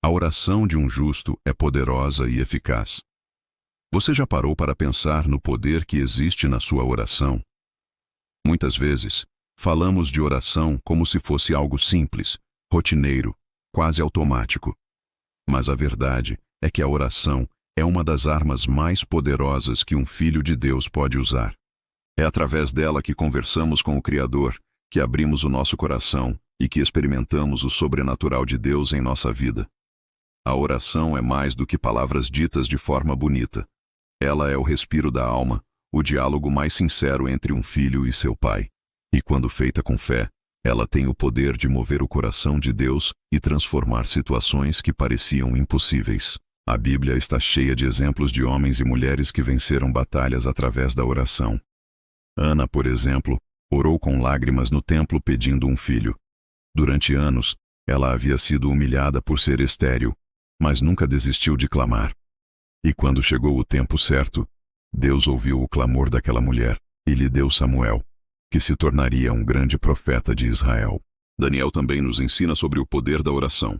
A oração de um justo é poderosa e eficaz. Você já parou para pensar no poder que existe na sua oração? Muitas vezes, falamos de oração como se fosse algo simples, rotineiro, quase automático. Mas a verdade é que a oração é uma das armas mais poderosas que um filho de Deus pode usar. É através dela que conversamos com o Criador, que abrimos o nosso coração e que experimentamos o sobrenatural de Deus em nossa vida. A oração é mais do que palavras ditas de forma bonita. Ela é o respiro da alma, o diálogo mais sincero entre um filho e seu pai. E quando feita com fé, ela tem o poder de mover o coração de Deus e transformar situações que pareciam impossíveis. A Bíblia está cheia de exemplos de homens e mulheres que venceram batalhas através da oração. Ana, por exemplo, orou com lágrimas no templo pedindo um filho. Durante anos, ela havia sido humilhada por ser estéril, mas nunca desistiu de clamar. E quando chegou o tempo certo, Deus ouviu o clamor daquela mulher e lhe deu Samuel, que se tornaria um grande profeta de Israel. Daniel também nos ensina sobre o poder da oração.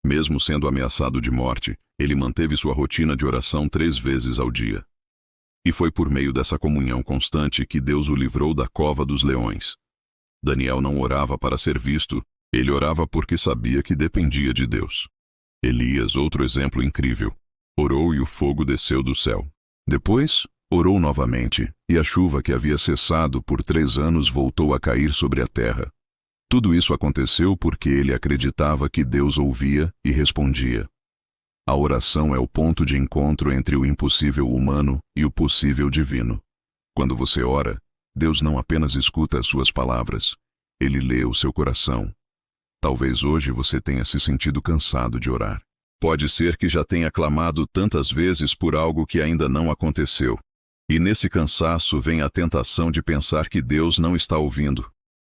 Mesmo sendo ameaçado de morte, ele manteve sua rotina de oração 3 vezes ao dia. E foi por meio dessa comunhão constante que Deus o livrou da cova dos leões. Daniel não orava para ser visto, ele orava porque sabia que dependia de Deus. Elias, outro exemplo incrível, orou e o fogo desceu do céu. Depois, orou novamente, e a chuva que havia cessado por 3 anos voltou a cair sobre a terra. Tudo isso aconteceu porque ele acreditava que Deus ouvia e respondia. A oração é o ponto de encontro entre o impossível humano e o possível divino. Quando você ora, Deus não apenas escuta as suas palavras, Ele lê o seu coração. Talvez hoje você tenha se sentido cansado de orar. Pode ser que já tenha clamado tantas vezes por algo que ainda não aconteceu. E nesse cansaço vem a tentação de pensar que Deus não está ouvindo.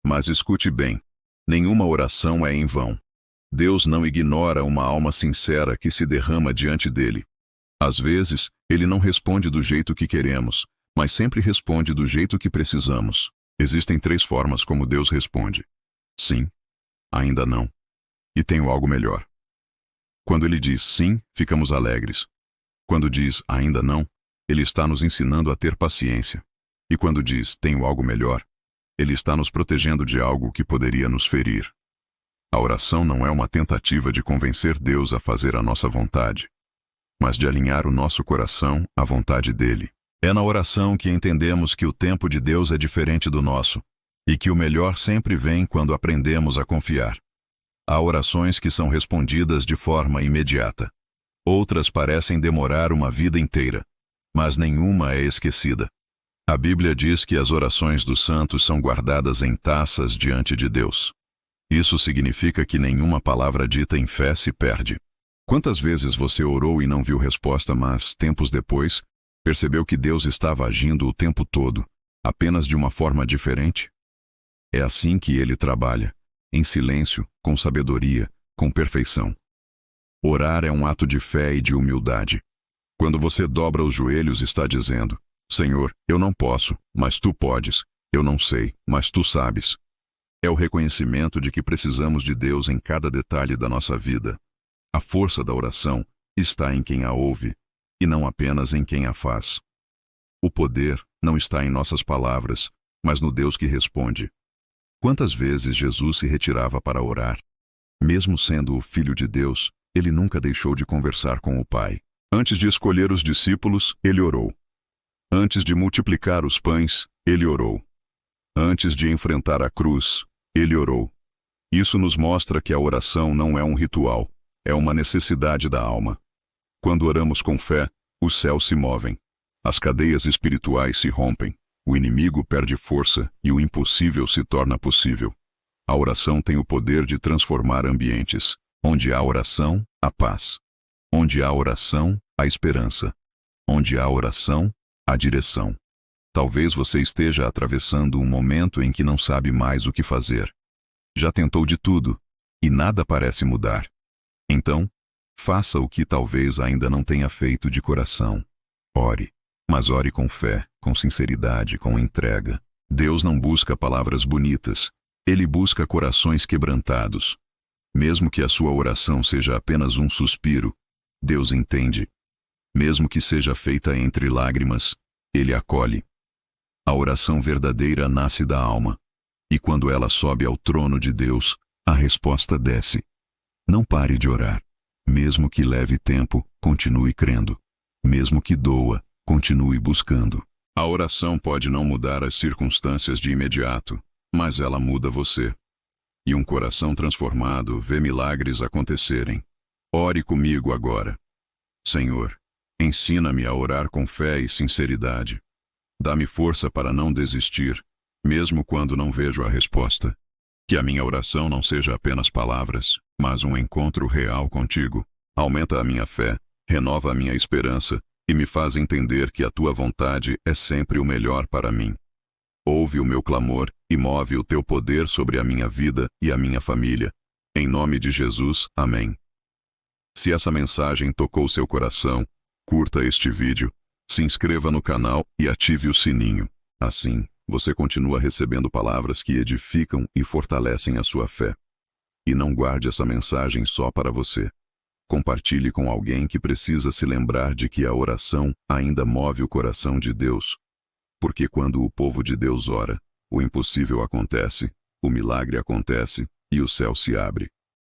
Mas escute bem, nenhuma oração é em vão. Deus não ignora uma alma sincera que se derrama diante dele. Às vezes, ele não responde do jeito que queremos, mas sempre responde do jeito que precisamos. Existem 3 formas como Deus responde. Sim, ainda não. E tenho algo melhor. Quando ele diz sim, ficamos alegres. Quando diz ainda não, ele está nos ensinando a ter paciência. E quando diz tenho algo melhor, ele está nos protegendo de algo que poderia nos ferir. A oração não é uma tentativa de convencer Deus a fazer a nossa vontade, mas de alinhar o nosso coração à vontade dele. É na oração que entendemos que o tempo de Deus é diferente do nosso, e que o melhor sempre vem quando aprendemos a confiar. Há orações que são respondidas de forma imediata. Outras parecem demorar uma vida inteira, mas nenhuma é esquecida. A Bíblia diz que as orações dos santos são guardadas em taças diante de Deus. Isso significa que nenhuma palavra dita em fé se perde. Quantas vezes você orou e não viu resposta, mas, tempos depois, percebeu que Deus estava agindo o tempo todo, apenas de uma forma diferente? É assim que Ele trabalha, em silêncio, com sabedoria, com perfeição. Orar é um ato de fé e de humildade. Quando você dobra os joelhos, está dizendo: Senhor, eu não posso, mas Tu podes. Eu não sei, mas Tu sabes. É o reconhecimento de que precisamos de Deus em cada detalhe da nossa vida. A força da oração está em quem a ouve, e não apenas em quem a faz. O poder não está em nossas palavras, mas no Deus que responde. Quantas vezes Jesus se retirava para orar? Mesmo sendo o Filho de Deus, ele nunca deixou de conversar com o Pai. Antes de escolher os discípulos, ele orou. Antes de multiplicar os pães, ele orou. Antes de enfrentar a cruz, ele orou. Isso nos mostra que a oração não é um ritual, é uma necessidade da alma. Quando oramos com fé, os céus se movem. As cadeias espirituais se rompem. O inimigo perde força e o impossível se torna possível. A oração tem o poder de transformar ambientes. Onde há oração, há paz. Onde há oração, há esperança. Onde há oração, há direção. Talvez você esteja atravessando um momento em que não sabe mais o que fazer. Já tentou de tudo, e nada parece mudar. Então, faça o que talvez ainda não tenha feito de coração. Ore, mas ore com fé, com sinceridade, com entrega. Deus não busca palavras bonitas, Ele busca corações quebrantados. Mesmo que a sua oração seja apenas um suspiro, Deus entende. Mesmo que seja feita entre lágrimas, Ele acolhe. A oração verdadeira nasce da alma, e quando ela sobe ao trono de Deus, a resposta desce. Não pare de orar. Mesmo que leve tempo, continue crendo. Mesmo que doa, continue buscando. A oração pode não mudar as circunstâncias de imediato, mas ela muda você. E um coração transformado vê milagres acontecerem. Ore comigo agora. Senhor, ensina-me a orar com fé e sinceridade. Dá-me força para não desistir, mesmo quando não vejo a resposta. Que a minha oração não seja apenas palavras, mas um encontro real contigo. Aumenta a minha fé, renova a minha esperança e me faz entender que a tua vontade é sempre o melhor para mim. Ouve o meu clamor e move o teu poder sobre a minha vida e a minha família. Em nome de Jesus, amém. Se essa mensagem tocou seu coração, curta este vídeo, se inscreva no canal e ative o sininho. Assim, você continua recebendo palavras que edificam e fortalecem a sua fé. E não guarde essa mensagem só para você. Compartilhe com alguém que precisa se lembrar de que a oração ainda move o coração de Deus. Porque quando o povo de Deus ora, o impossível acontece, o milagre acontece e o céu se abre.